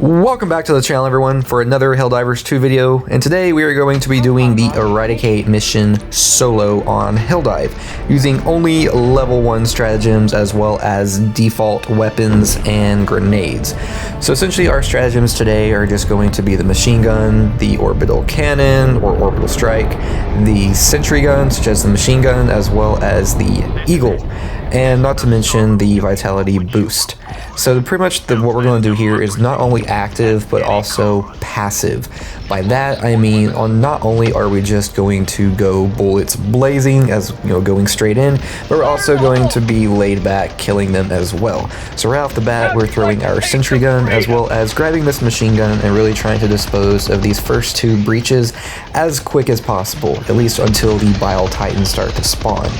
Welcome back to the channel, everyone, for another Helldivers 2 video, and today we are going to be doing the Eradicate mission solo on Helldive, using only level 1 stratagems as well as default weapons and grenades. So essentially our stratagems today are just going to be the machine gun, the orbital cannon or orbital strike, the sentry gun such as the machine gun, as well as the eagle, and not to mention the vitality boost. So pretty much what we're going to do here is not only active but also passive. By that I mean not only are we just going to go bullets blazing, as you know, going straight in, but we're also going to be laid back killing them as well. So right off the bat we're throwing our sentry gun as well as grabbing this machine gun and really trying to dispose of these first two breaches as quick as possible, at least until the Bile Titans start to spawn.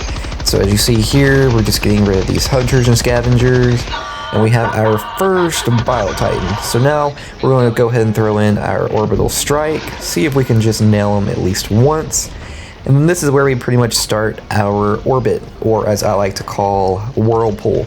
So as you see here, we're just getting rid of these hunters and scavengers, and we have our first Bile Titan. So now we're going to go ahead and throw in our orbital strike, see if we can just nail them at least once. And then this is where we pretty much start our orbit, or as I like to call, whirlpool.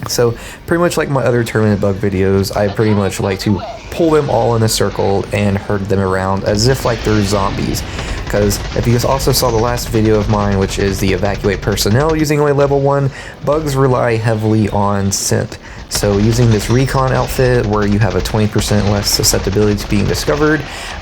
So pretty much like my other tournament bug videos, I pretty much like to pull them all in a circle and herd them around as if like they're zombies. Because if you also saw the last video of mine, which is the evacuate personnel using only level 1, bugs rely heavily on scent. So using this recon outfit where you have a 20% less susceptibility to being discovered,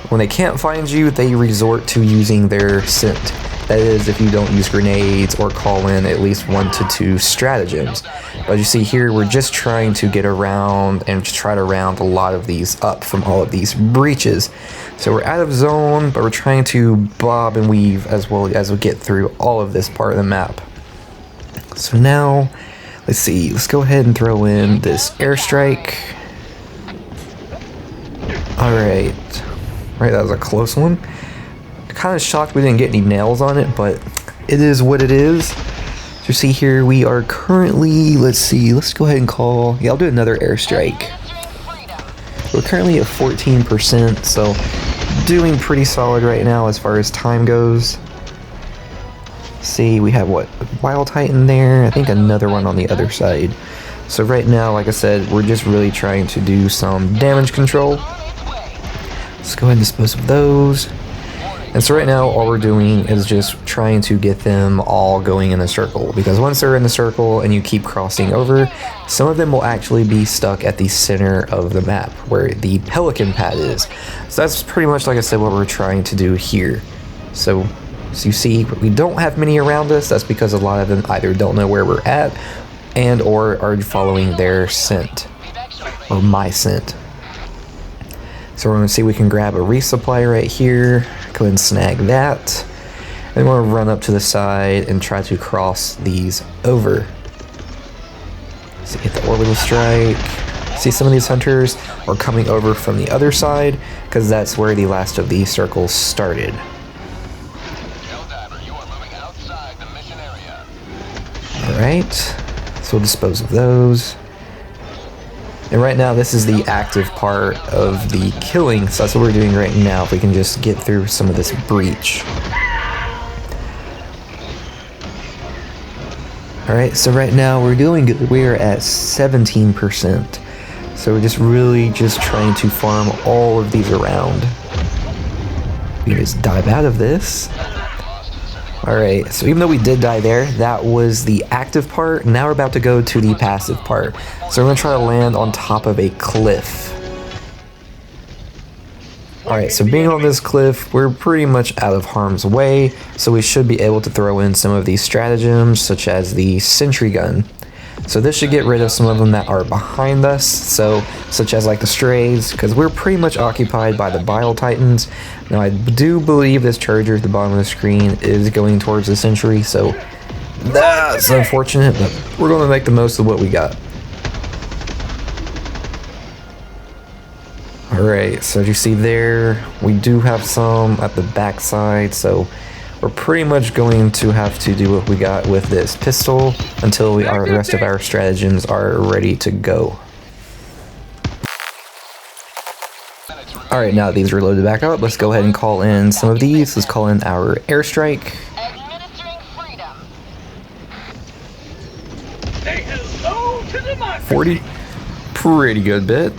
when they can't find you, they resort to using their scent. That is, if you don't use grenades or call in at least 1 to 2 stratagems. But as you see here, we're just trying to get around and try to round a lot of these up from all of these breaches. So we're out of zone, but we're trying to bob and weave as well as we get through all of this part of the map. So now, let's see, let's go ahead and throw in this airstrike. Alright, right, that was a close one. Kind of shocked we didn't get any nails on it, but it is what it is. So you see here, we are currently, let's go ahead and call, I'll do another airstrike. We're currently at 14%, so doing pretty solid right now as far as time goes. See, we have what, Wild Titan there, I think another one on the other side. So right now, like I said, we're just really trying to do some damage control. Let's go ahead and dispose of those. And so right now all we're doing is just trying to get them all going in a circle, because once they're in the circle and you keep crossing over, some of them will actually be stuck at the center of the map where the pelican pad is. So that's pretty much, like I said, what we're trying to do here. So you see we don't have many around us. That's because a lot of them either don't know where we're at and or are following their scent, or my scent. So we're going to see if we can grab a resupply right here, go ahead and snag that, and we're going to run up to the side and try to cross these over. So get the orbital strike. See, some of these hunters are coming over from the other side, because that's where the last of these circles started. Alright, so we'll dispose of those. And right now this is the active part of the killing, so that's what we're doing right now, if we can just get through some of this breach. Alright, so right now we're doing good. We are at 17%. So we're just really just trying to farm all of these around. We just dive out of this. Alright, so even though we did die there, that was the active part. Now we're about to go to the passive part. So we're going to try to land on top of a cliff. Alright, so being on this cliff, we're pretty much out of harm's way, so we should be able to throw in some of these stratagems, such as the sentry gun. So this should get rid of some of them that are behind us, so such as like the strays, because we're pretty much occupied by the Bile Titans. Now I do believe this charger at the bottom of the screen is going towards the sentry, so that's unfortunate, but we're going to make the most of what we got. Alright, so as you see there, we do have some at the back side, so we're pretty much going to have to do what we got with this pistol until the rest of our stratagems are ready to go. Alright, now that these are loaded back up, let's go ahead and call in some of these. Let's call in our airstrike. 40, pretty good bit.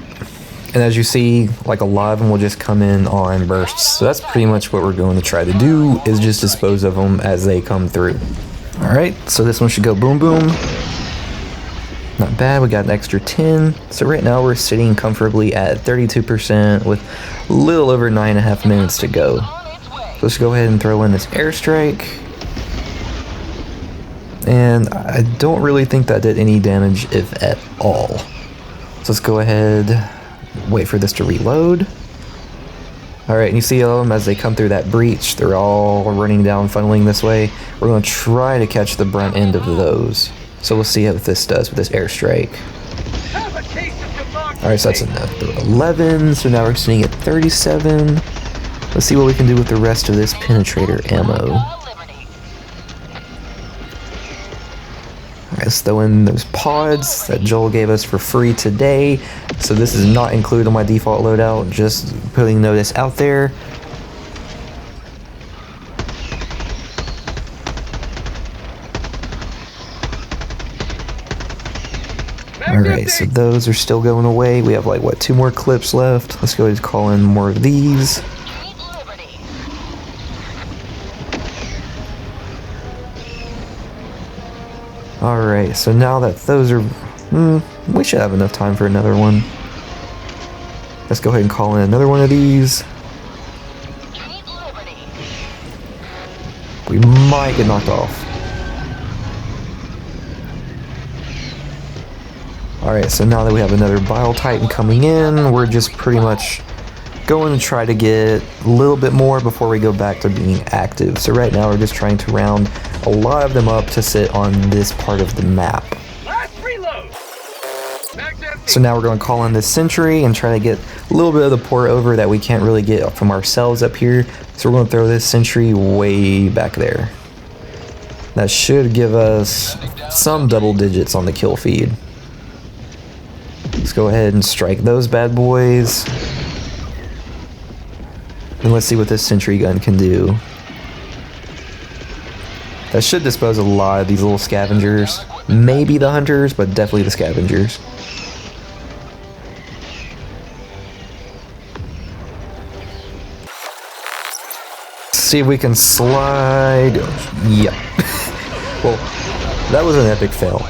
And as you see, like a lot of them will just come in on bursts. So that's pretty much what we're going to try to do, is just dispose of them as they come through. Alright, so this one should go boom boom. Not bad, we got an extra 10. So right now we're sitting comfortably at 32% with a little over 9.5 minutes to go. So let's go ahead and throw in this airstrike. And I don't really think that did any damage, if at all. So let's go ahead, wait for this to reload. Alright, and you see all of them as they come through that breach, they're all running down, funneling this way. We're going to try to catch the brunt end of those. So we'll see what this does with this airstrike. Alright, so that's enough. 11, so now we're sitting at 37. Let's see what we can do with the rest of this penetrator ammo. Alright, let's throw in those pods that Joel gave us for free today. So this is not included on my default loadout, just putting notice out there. Alright, so those are still going away. We have like, what, 2 more clips left. Let's go ahead and call in more of these. Alright, so now that those are... we should have enough time for another one. Let's go ahead and call in another one of these. We might get knocked off. Alright, so now that we have another Bile Titan coming in, we're just pretty much going to try to get a little bit more before we go back to being active. So right now we're just trying to round a lot of them up to sit on this part of the map. So now we're going to call in this sentry and try to get a little bit of the pour over that we can't really get from ourselves up here. So we're going to throw this sentry way back there. That should give us some double digits on the kill feed. Let's go ahead and strike those bad boys. And let's see what this sentry gun can do. That should dispose of a lot of these little scavengers. Maybe the hunters, but definitely the scavengers. See if we can slide. Yeah. Well, that was an epic fail.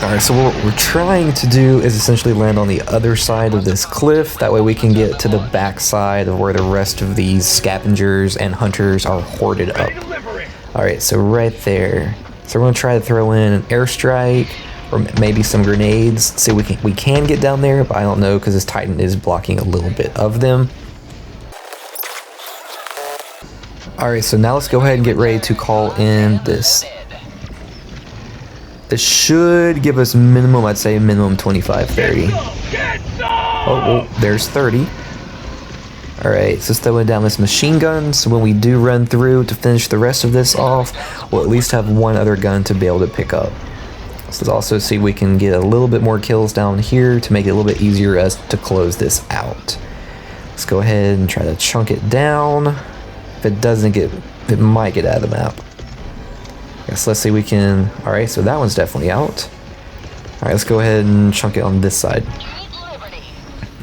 Alright, so what we're trying to do is essentially land on the other side of this cliff. That way we can get to the back side of where the rest of these scavengers and hunters are hoarded up. Alright, so right there. So we're going to try to throw in an airstrike or maybe some grenades. See, we can get down there, but I don't know because this Titan is blocking a little bit of them. Alright, so now let's go ahead and get ready to call in this. This should give us minimum, I'd say minimum 25, 30. Oh, there's 30. Alright, so let's throw down this machine gun, so when we do run through to finish the rest of this off, we'll at least have one other gun to be able to pick up. So let's also see if we can get a little bit more kills down here to make it a little bit easier as to close this out. Let's go ahead and try to chunk it down. If it doesn't get, it might get out of the map. Yes, let's see if we can... Alright, so that one's definitely out. Alright, let's go ahead and chunk it on this side.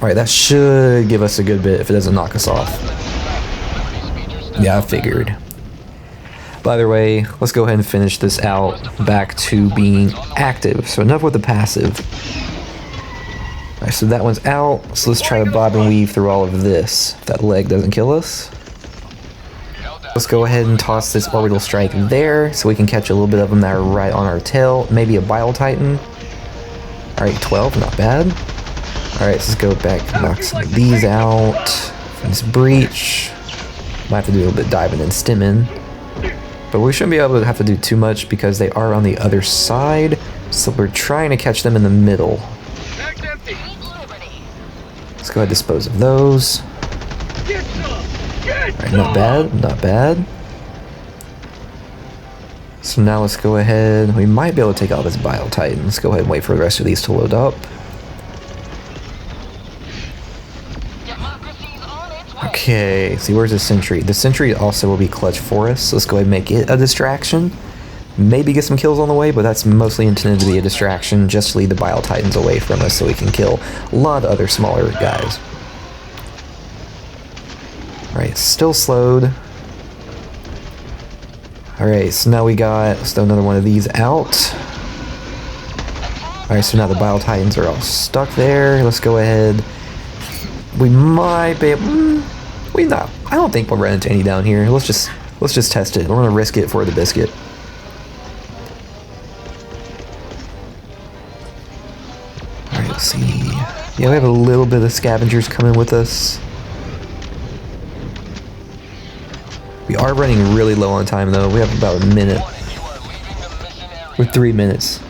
Alright, that should give us a good bit if it doesn't knock us off. Yeah, I figured. By the way, let's go ahead and finish this out back to being active. So enough with the passive. Alright, so that one's out. So let's try to bob and weave through all of this. If that leg doesn't kill us. Let's go ahead and toss this orbital strike there so we can catch a little bit of them that are right on our tail. Maybe a Bile Titan. Alright, 12, not bad. Alright, so let's go back and knock some of these out. This breach. Might have to do a little bit diving and stimming. But we shouldn't be able to have to do too much because they are on the other side. So we're trying to catch them in the middle. Let's go ahead and dispose of those. Alright, not bad, not bad. So now let's go ahead. We might be able to take out this Bile Titan. Let's go ahead and wait for the rest of these to load up. Okay, see, where's the sentry? The sentry also will be clutch for us, so let's go ahead and make it a distraction. maybe get some kills on the way, but that's mostly intended to be a distraction, just to lead the Bile Titans away from us so we can kill a lot of other smaller guys. Alright, still slowed. Alright, so now we got still another one of these out. Alright, so now the Bile Titans are all stuck there. Let's go ahead. We might be able... I don't think we'll run into any down here. Let's just test it. We're gonna risk it for the biscuit. Alright, let's see. Yeah, we have a little bit of scavengers coming with us. We are running really low on time though. We have about a minute. We're 3 minutes.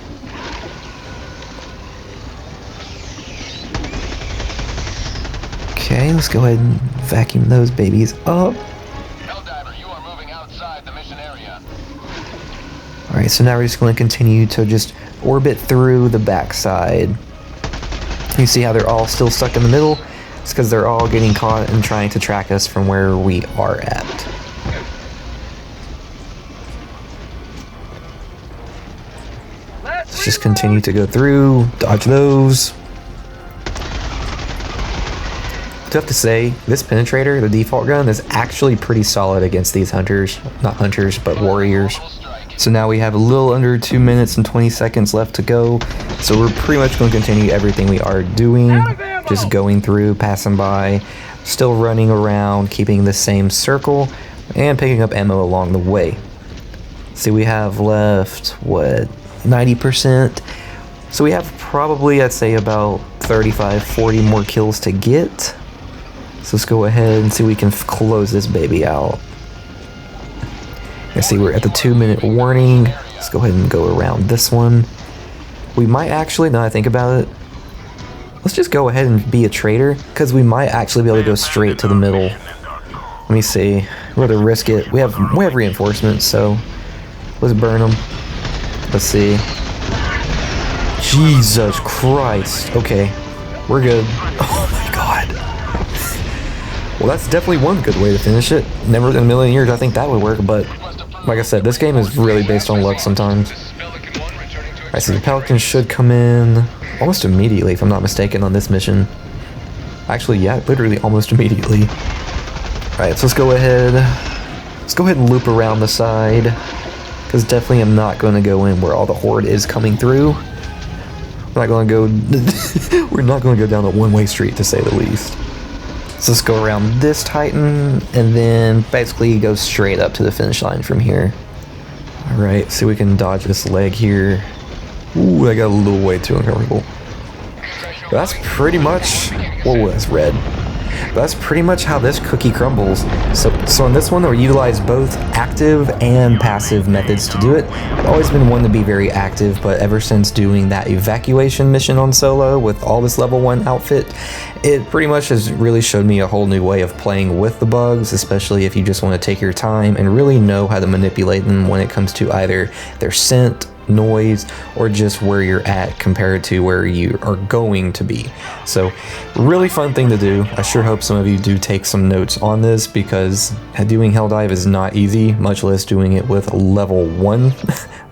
Okay, let's go ahead and vacuum those babies up. Helldiver, you are moving outside the mission area. Alright, so now we're just going to continue to just orbit through the backside. You see how they're all still stuck in the middle? It's because they're all getting caught and trying to track us from where we are at. Let's just continue to go through, dodge those. I have to say, this penetrator, the default gun, is actually pretty solid against these hunters. Not hunters, but warriors. So now we have a little under 2 minutes and 20 seconds left to go. So we're pretty much going to continue everything we are doing. Just going through, passing by, still running around, keeping the same circle, and picking up ammo along the way. See, we have left, what, 90%? So we have probably, I'd say, about 35, 40 more kills to get. So let's go ahead and see if we can close this baby out. I see we're at the 2-minute warning. Let's go ahead and go around this one. We might actually, now I think about it, let's just go ahead and be a traitor, because we might actually be able to go straight to the middle. Let me see. We're going to risk it. We have reinforcements, so let's burn them. Let's see. Jesus Christ. Okay, we're good. Oh my god. Well, that's definitely one good way to finish it. Never in a million years I think that would work, but like I said, this game is really based on luck sometimes. Alright, so the Pelicans should come in almost immediately, if I'm not mistaken, on this mission. Actually, yeah, literally almost immediately. Alright, so let's go ahead and loop around the side, because definitely I'm not going to go in where all the horde is coming through. We're not going to go down a one-way street, to say the least. So let's go around this Titan, and then basically go straight up to the finish line from here. Alright, so we can dodge this leg here. Ooh, I got a little way too uncomfortable. But that's pretty much... Whoa, that's red. But that's pretty much how this cookie crumbles. So on this one, we utilize both active and passive methods to do it. I've always been one to be very active, but ever since doing that evacuation mission on solo with all this level 1 outfit, it pretty much has really showed me a whole new way of playing with the bugs, especially if you just want to take your time and really know how to manipulate them when it comes to either their scent, noise, or just where you're at compared to where you are going to be. So really fun thing to do. I sure hope some of you do take some notes on this, because doing Helldive is not easy, much less doing it with level 1.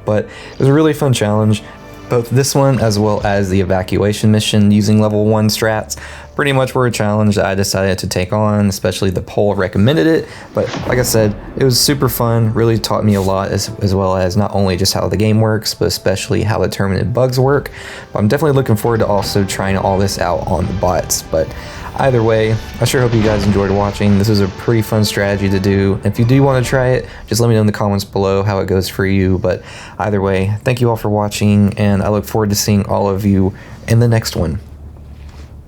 But it was a really fun challenge. Both this one as well as the evacuation mission using level 1 strats pretty much were a challenge that I decided to take on, especially the poll recommended it. But like I said, it was super fun, really taught me a lot, as well as not only just how the game works, but especially how the terminated bugs work. But I'm definitely looking forward to also trying all this out on the bots. But either way, I sure hope you guys enjoyed watching. This is a pretty fun strategy to do. If you do want to try it, just let me know in the comments below how it goes for you. But either way, thank you all for watching, and I look forward to seeing all of you in the next one.